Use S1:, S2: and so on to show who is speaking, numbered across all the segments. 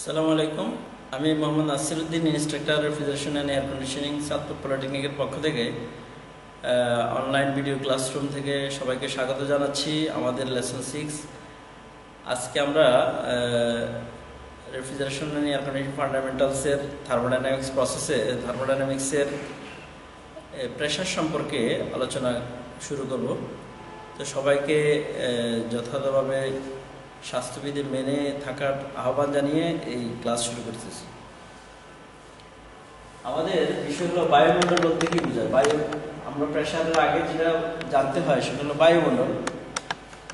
S1: আসসালামু আলাইকুম। আমি Mohammad Nasiruddin, instructor refrigeration and air conditioning, Chandpur পলিটেকনিকের পক্ষ থেকে অনলাইন ভিডিও ক্লাসরুম থেকে সবাইকে স্বাগত জানাচ্ছি আমাদের লেসন 6। আজকে আমরা রেফ্রিজারেশন অ্যান্ড এয়ার কন্ডিশনিং ফান্ডামেন্টালসের থার্মোডাইনামিক্সের প্রেশার সম্পর্কে আলোচনা শুরু করব। তো সবাইকে যথাযথভাবে স্বাস্থ্যবিধি মেনে থাকার আহ্বান জানিয়ে এই ক্লাস শুরু করতেছি। আমাদের বিষয় হলো বায়ুমণ্ডল বলতে কি বোঝায়। বায়ু, আমরা প্রেশারের আগে যেটা জানতে হয় সেটা হলো বায়ুমণ্ডল।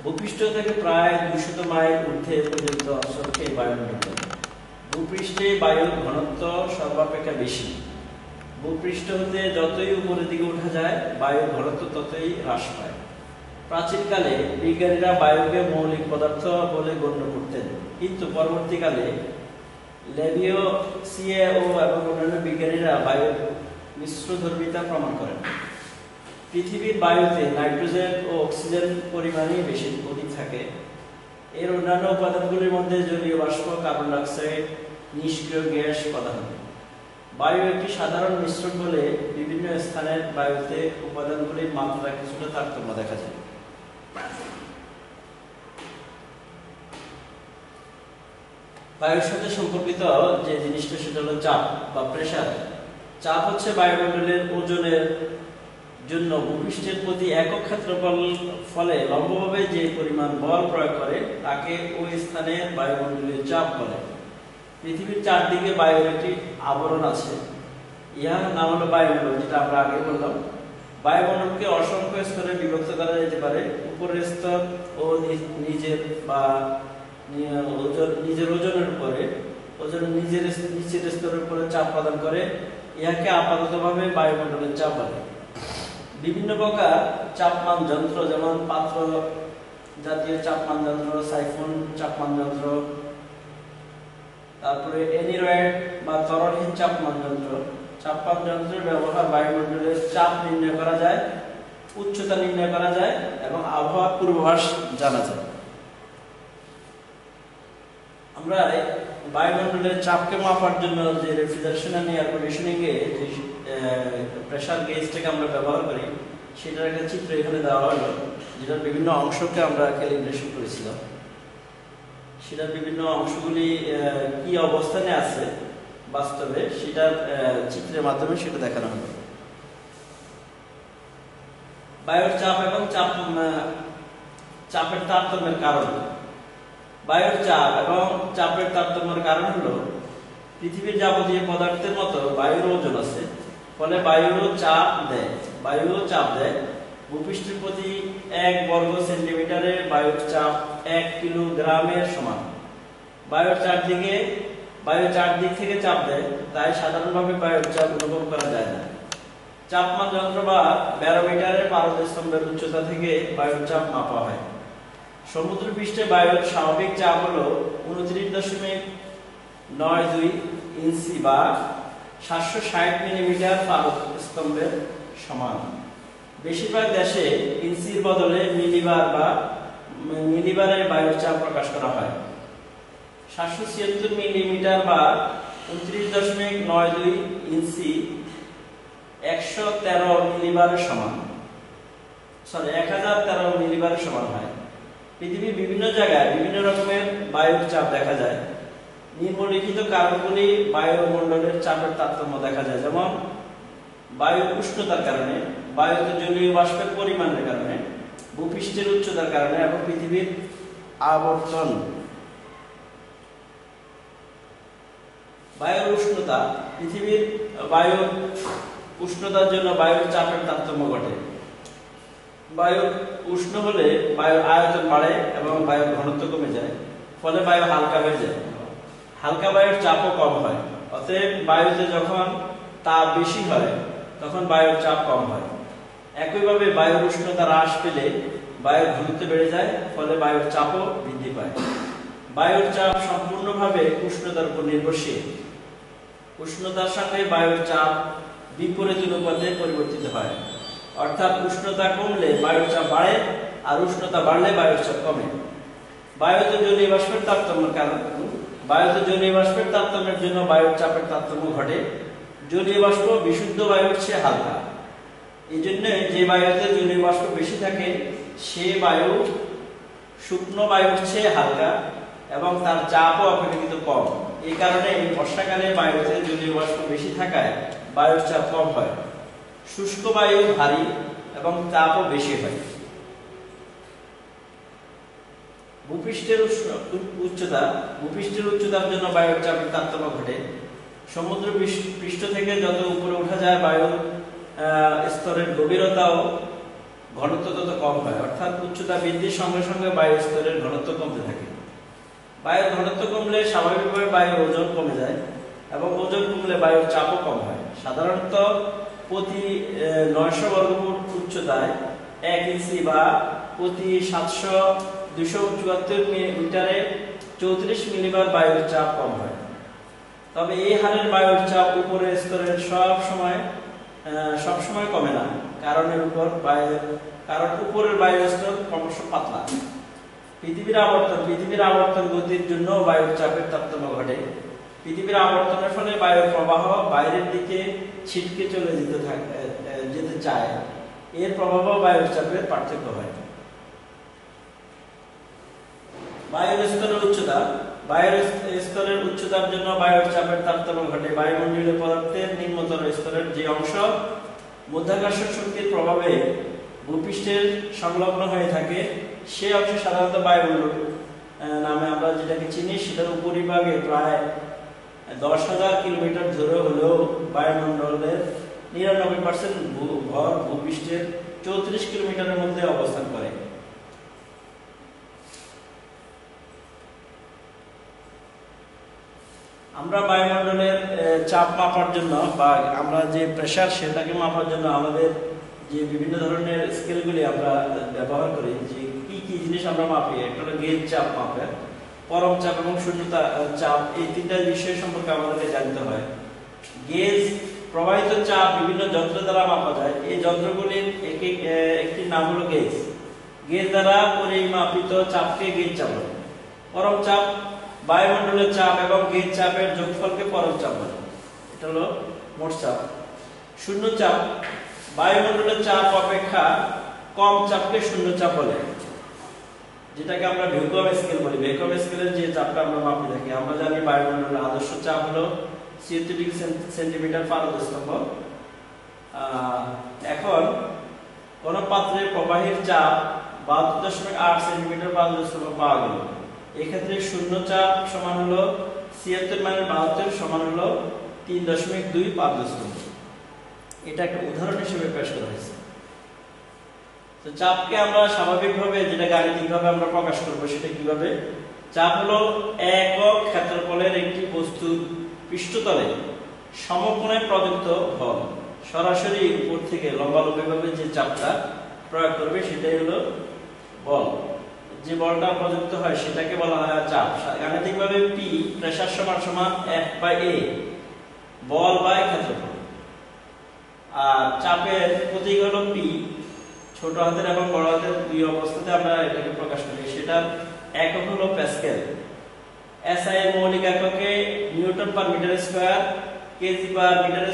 S1: ভূপৃষ্ঠ থেকে প্রায় 200 মাইল ঊর্ধ্বে পর্যন্ত অঞ্চলকে বায়ুমণ্ডল। ভূপৃষ্ঠে বায়ুর ঘনত্ব সর্বাপেক্ষা বেশি। ভূপৃষ্ঠ হতে যতই উপরের দিকে ওঠা যায় বায়ুর ঘনত্ব ততই হ্রাস পায়। প্রাচীনকালে বিজ্ঞানীরা বায়ুকে মৌলিক পদার্থ বলে গণ্য করতেন, কিন্তু পরবর্তীকালে লেভিওসিয়ে এবং অন্যান্য বিজ্ঞানীরা বায়ুর মিশ্রধর্মিতা প্রমাণ করেন। পৃথিবীর বায়ুতে নাইট্রোজেন ও অক্সিজেন পরিমাণই অধিক থাকে। এর অন্যান্য উপাদানগুলির মধ্যে জলীয় বাষ্প, কার্বন ডাই অক্সাইড, নিষ্ক্রিয় গ্যাস পদার্থ। বায়ু একটি সাধারণ মিশ্রণ বলে বিভিন্ন স্থানের বায়ুতে উপাদানগুলির মাত্রা কিছুটা তারতম্য দেখা যায়। বায়ুর সাথে সম্পর্কিত যে জিনিসটা সেটা হলো চাপ বা প্রেসার। চাপ হচ্ছে বায়ুমণ্ডলের ওজনের জন্য ভূপৃষ্ঠের প্রতি একক ক্ষেত্রফল ফলে লম্বভাবে যে পরিমাণ বল প্রয়োগ করে তাকে ওই স্থানে বায়ুমণ্ডলীয় চাপ বলে। পৃথিবীর চারদিকে বায়ুর একটি আবরণ আছে, ইহার নাম হলো বায়ুমণ্ডল, যেটা আমরা আগে বললাম। বায়ুমণ্ডলকে অসংখ্য স্তরে বিভক্ত করা যেতে পারে। উপরের স্তর ও নিজের ওজনের উপরে নিচের স্তরের উপরে চাপ প্রদান করে। ইহাকে আপাততভাবে বায়ুমণ্ডলের চাপ বলে। বিভিন্ন প্রকার চাপমান যন্ত্র, যেমন পাত্র জাতীয় চাপমান যন্ত্র, সাইফন চাপমান যন্ত্র, তারপরে অ্যানিরয়েড বা তরলহীন চাপমান যন্ত্র। চাপমান যন্ত্রের ব্যবহার বায়ুমণ্ডলের চাপ নির্ণয় করা যায়, উচ্চতা নির্ণয় করা যায় এবং আবহাওয়ার পূর্বাভাস জানা যায়। আমরা বায়ুমণ্ডলের চাপকে মাপার জন্য যে রেফ্রিজারেশন এন্ড এয়ার কন্ডিশনিং এ যে প্রেসার গেজটাকে আমরা ব্যবহার করি সেটার একটা চিত্র এখানে দেওয়া হলো, যেটার বিভিন্ন অংশকে আমরা ক্যালিব্রেশন করেছিলাম। সেটার বিভিন্ন অংশগুলি কি অবস্থানে আছে বাস্তবে সেটার চিত্রের মাধ্যমে সেটা দেখানো হলো। বায়ুর চাপ এবং চাপের তারতম্যের কারণ। বায়ুর চাপ এবং চাপের তারতম্যের কারণ হলো পৃথিবীর যাবতীয় পদার্থের মতো বায়ুর ওজন আছে, ফলে বায়ুরও চাপ দেয়। ভূপৃষ্ঠের প্রতি 1 বর্গ সেন্টিমিটারে বায়ুর চাপ 1 কিলোগ্রামের সমান। বায়ু চারদিক থেকে চাপ দেয়, তাই সাধারণভাবে বায়ুর চাপ অনুভব করা যায় না। চাপমান যন্ত্র বা ব্যারোমিটারের পারদ স্তম্ভের উচ্চতা থেকে বায়ুর চাপ মাপা হয়। সমুদ্র পৃষ্ঠে বায়ুর স্বাভাবিক চাপ হলো 29.92 ইঞ্চি বা 760 মিলিমিটার পারদ স্তম্ভের সমান। বেশিরভাগ দেশে ইঞ্চির বদলে মিলিবারে বায়ুর চাপ প্রকাশ করা হয়। 776 মিলিমিটার বা 29.92 ইঞ্চি 1013 মিলিবারের সমান হয়। পৃথিবীর বিভিন্ন জায়গায় বিভিন্ন রকমের বায়ুর চাপ দেখা যায়। নিম্নলিখিত কারণগুলি বায়ুমণ্ডলের চাপের তারতম্য দেখা যায়, যেমন বায়ুর উষ্ণতার কারণে, বায়ুতে জলীয় বাষ্পের পরিমাণের কারণে, ভূপৃষ্ঠের উচ্চতার কারণে এবং পৃথিবীর আবর্তন। বায়ুর উষ্ণতা। পৃথিবীর বায়ুর উষ্ণতার জন্য বায়ুর চাপের তারতম্য ঘটে। বায়ু উষ্ণ হলে বায়ুর আয়তন বাড়ে এবং বায়ুর ঘনত্ব কমে যায়, ফলে বায়ু হালকা হয়ে যায়। হালকা বায়ুর চাপও কম হয়। অতএব বায়ুতে যখন তাপ বেশি হয় তখন বায়ুর চাপ কম হয়। একইভাবে বায়ুর উষ্ণতা হ্রাস পেলে বায়ুর ঘনত্ব বেড়ে যায়, ফলে বায়ুর চাপও বৃদ্ধি পায়। বায়ুর চাপ সম্পূর্ণভাবে উষ্ণতার উপর নির্ভরশীল। উষ্ণতার সাথে বায়ুর চাপ বিপরীত অনুপাতে পরিবর্তিত হয়, অর্থাৎ উষ্ণতা কমলে বায়ুর চাপ বাড়ে আর উষ্ণতা বাড়লে বায়ুর চাপ কমে। বায়ুতে জলীয় বাষ্পের তারতম্যের কারণ বায়ুতে জলীয় বাষ্পের তারতম্যের জন্য বায়ুর চাপের তারতম্য ঘটে। জলীয় বাষ্প বিশুদ্ধ বায়ুর চেয়ে হালকা, এই জন্য যে বায়ুতে জলীয় বাষ্প বেশি থাকে সে বায়ু শুকনো বায়ুর চেয়ে হালকা এবং তার চাপও অপেক্ষাকৃত কম। এই কারণে এই বর্ষাকালে বায়ুতে জলীয় বাষ্প বেশি থাকায় বায়ুর চাপ কম হয়। শুষ্ক বায়ু ভারী এবং চাপও বেশি হয়। ভূপৃষ্ঠের উচ্চতা, ভূপৃষ্ঠের উচ্চতার জন্য বায়ুর চাপের তারতম্য ঘটে। সমুদ্র পৃষ্ঠ থেকে যত উপরে ওঠা যায় বায়ুর স্তরের গভীরতাও ঘনত্ব তত কম হয়, অর্থাৎ উচ্চতা বৃদ্ধির সঙ্গে সঙ্গে বায়ুর স্তরের ঘনত্ব কমতে থাকে। বায়ুর ঘনত্ব কমলে স্বাভাবিকভাবে বায়ুর ওজন কমে যায় এবং ওজন কমলে বায়ুর চাপও কম হয়। সাধারণত প্রতি 900 বর্গফুট উচ্চতায় 1 ইঞ্চি বা প্রতি 274 মিটারে 34 মিলিবার বায়ুর চাপ কম হয়। তবে এই হারের বায়ুর চাপ উপরের স্তরের সব সময় কমে না, কারণ উপরের বায়ুর স্তর ক্রমশ পাতলা। পৃথিবীর আবর্তন গতির জন্য বায়ুর চাপের তারতম্য ঘটে। পৃথিবীর আবর্তনের ফলে বায়ুর প্রবাহ বাইরের দিকে ছিটকে যেতে চায়, এর প্রভাব বায়ুর চাপের পার্থক্য হয়। বায়ুর স্তরের উচ্চতা, বায়ুর স্তরের উচ্চতার জন্য বায়ুর চাপের তারতম্য ঘটে। বায়ুমণ্ডলীয় পদার্থের নিম্নতর স্তরের যে অংশ মাধ্যাকর্ষণ শক্তির প্রভাবে ভূপৃষ্ঠের সংলগ্ন হয়ে থাকে সে অংশ সাধারণত বায়ুমণ্ডল নামে আমরা যেটাকে চিনি, সেটার উপরিভাগে প্রায় 10,000 কিলোমিটার দূরে হলেও বায়ুমণ্ডলের 99% ভর ভূপৃষ্ঠের 34 কিলোমিটারের মধ্যে অবস্থান করে। আমরা বায়ুমণ্ডলের চাপ মাপার জন্য বা আমরা যে প্রেসার সেটাকে মাপার জন্য আমাদের যে বিভিন্ন ধরনের স্কেলগুলি আমরা ব্যবহার করি, যে কি কি জিনিস আমরা মাপি, একটা হলো গেজ চাপ মাপে, পরম চাপ এবং শূন্যতা চাপ, এই তিনটা বিষয় সম্পর্কে আমাদেরকে জানতে হয়। গেজ, প্রবাহিত চাপ বিভিন্ন যন্ত্র দ্বারা মাপা যায়। এই যন্ত্রগুলির একটি নাম হলো গেজ। গেজ দ্বারা পরিমাপিত চাপকে গেজ চাপ বলে। পরম চাপ বায়ুমণ্ডলের চাপ এবং গেজ চাপের যোগফলকে পরম চাপ বলে, এটা হলো মোট চাপ। শূন্য চাপ বায়ুমণ্ডলের চাপ অপেক্ষা কম চাপকে শূন্য চাপ বলে, যেটাকে আমরা ভ্যাকুয়াম স্কেল বলি। ভ্যাকুয়াম স্কেলের যে চাপটা আমরা মাপি থাকি, আমরা জানি বায়ুমণ্ডলের আদর্শ চাপ হলো 76 সেন্টিমিটার পারদ স্তম্ভ। এখন কোন পাত্রের প্রবাহের চাপ 72.8 সেন্টিমিটার পারদ স্তম্ভ পাওয়া গেল। এক্ষেত্রে শূন্য চাপ সমান হলো 76 - 72 সমান হলো 3.2 পারদ স্তম্ভ। এটা একটা উদাহরণ হিসেবে পেশ করা হয়েছে। তো চাপকে আমরা স্বাভাবিকভাবে যেটা গাণিতিকভাবে আমরা প্রকাশ করব সেটা কিভাবে? চাপ হলো একক ক্ষেত্রফলের একটি বস্তুর পৃষ্ঠতলে সমকোণে প্রযুক্ত বল। সরাসরি উপর থেকে লম্বালম্বিভাবে যে চাপটা প্রয়োগ করবে সেটাই হলো বল। যে বলটা প্রযুক্ত হয় সেটাকে বলা হয় চাপ। গাণিতিকভাবে P প্রেসার সমান F/A, বল বাই ক্ষেত্রফল। আর চাপের প্রতীক হলো P, ছোট হাতের এবং বড় হাতের দুই অবস্থাতে আমরা এটাকে প্রকাশ করি। সেটা একক হলো প্যাসকেল। SI এর মৌলিক এককে newton per metre square, kg per metre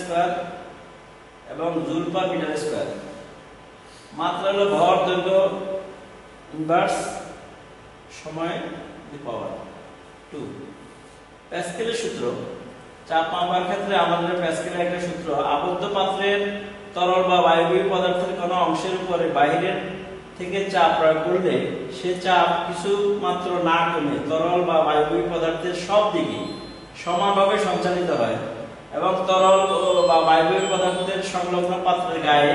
S1: square এবং জুল পার মিটার স্কয়ার। মাত্রা হলো ভর, দৈর্ঘ্য ইনভার্স, সময় পাওয়ার 2। প্যাসকেলের সূত্র, চাপ মাপার ক্ষেত্রে আমাদের প্যাসকেলের একটা সূত্র, আবদ্ধ পাত্রের তরল বা বায়বীয় পদার্থের কোনো অংশের উপরে বাইরের থেকে চাপ প্রয়োগ করলে সে চাপ কিছু মাত্র না কমে তরল বা বায়বীয় পদার্থের সব দিকে সমানভাবে সঞ্চালিত হয় এবং তরল বা বায়বীয় পদার্থের সংলগ্ন পাত্রের গায়ে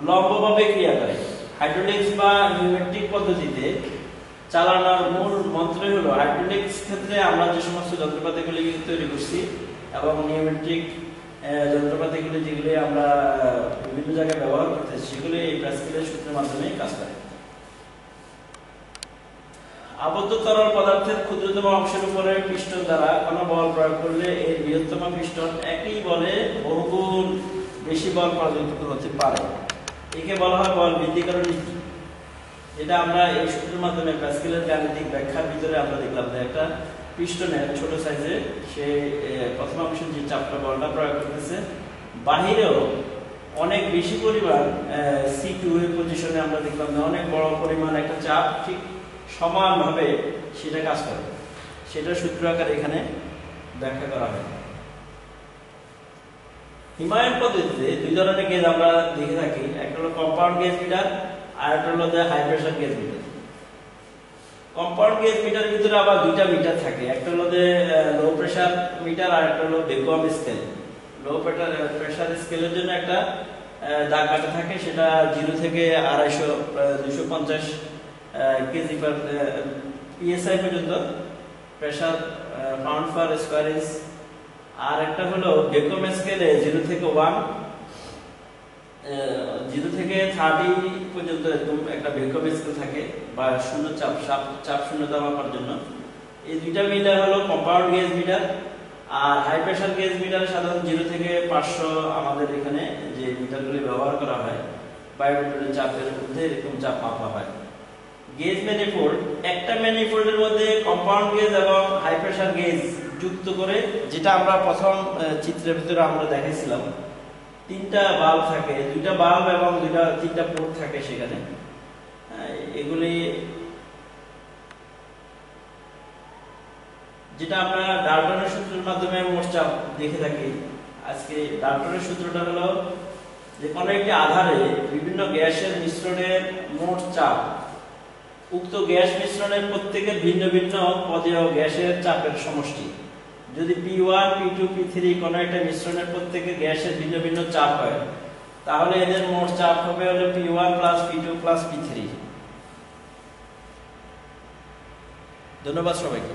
S1: লম্বভাবে ক্রিয়া করে। হাইড্রোলিক্স বা নিউমেটিক পদ্ধতিতে চালানোর মূল মন্ত্রই হলো, হাইড্রোলিক্স ক্ষেত্রে আমরা যে সমস্ত যন্ত্রপাতিগুলি তৈরি করছি এবং নিউমেটিক যন্ত্রপাতিগুলি যেগুলি আমরা বিভিন্ন জায়গায় ব্যবহার করতেছি সেগুলি এই প্যাসকেলের সূত্রের মাধ্যমে কাজ করে। আবদ্ধ তরল পদার্থের ক্ষুদ্রতম অংশের উপরে পিস্টন দ্বারা কোনো বল প্রয়োগ করলে এর বৃহত্তম পিস্টন একই বলে বহুগুণ বেশি বল প্রযুক্ত হতে পারে। একে বলা হয় বল বৃদ্ধিকরণ নীতি। যেটা আমরা এই সূত্রের মাধ্যমে প্যাসকেলের গাণিতিক ব্যাখ্যার ভিতরে আমরা দেখলাম যে একটা পিস্টনের ছোট সাইজে সে প্রথম অংশে যে চাপটা বলটা প্রয়োগ করতেছে, বাহিরেও অনেক বেশি পরিমাণ C2 এর পজিশনে আমরা দেখলাম যে অনেক বড় পরিমাণ একটা চাপ ঠিক সমানভাবে সেটা কাজ করে, সেটা সূত্র আকারে এখানে ব্যাখ্যা করা হয়। হিমায়ন পদ্ধতিতে দুই ধরনের গেজ আমরা দেখে থাকি, একটা হলো কম্পাউন্ড গেজ মিটার আর একটা হলো high pressure gauge metre. Compound gauge মিটারের ভিতরে আবার দুইটা মিটার থাকে, একটা হলো লো প্রেসার মিটার আর একটা হলো ভ্যাকুয়াম স্কেল। লো প্রেসার স্কেলের জন্য একটা দাগ কাটা থাকে, সেটা 0 থেকে 250 250 কেজি পার পিএসআই পর্যন্ত pressure pound per square inch. আর একটা হলো ভ্যাকুয়াম স্কেলে 0 থেকে 30 পর্যন্ত এরকম একটা ভ্যাকুয়াম স্কেল থাকে, বা শূন্য চাপ শূন্যতা মাপার জন্য। এই দুইটা মিটার হলো কম্পাউন্ড গেজ মিটার। আর হাই প্রেসার গেজ মিটার সাধারণত 0 থেকে 500 আমাদের এখানে যে মিটারগুলি ব্যবহার করা হয়, বায়োমেট্রিক চাপের মধ্যে এরকম চাপ মাপা হয়। গেজ ম্যানিফোল্ড, একটা ম্যানিফোল্ডের মধ্যে কম্পাউন্ড গেজ এবং হাই প্রেসার গেজ যুক্ত করে, যেটা আমরা প্রথম চিত্রের ভিতরে আমরা দেখাইছিলাম, তিনটা বাল্ব থাকে, দুইটা বাল্ব এবং তিনটা পোর্ট থাকে সেখানে। এগুলি যেটা আমরা ডাল্টনের সূত্রের মাধ্যমে মোট চাপ দেখে থাকি। আজকে ডাল্টনের সূত্রটা হলো যে কোনো একটি আধারে বিভিন্ন গ্যাসের মিশ্রণের মোট চাপ উক্ত গ্যাস মিশ্রণের প্রত্যেকের ভিন্ন ভিন্ন পদেয় গ্যাসের চাপের সমষ্টি। যদি P1 P2 P3 কোনো একটা মিশ্রণের প্রত্যেকের গ্যাসের ভিন্ন ভিন্ন চাপ হয়, তাহলে এদের মোট চাপ হবে হলো P1 P2 P3। ধন্যবাদ সবাইকে।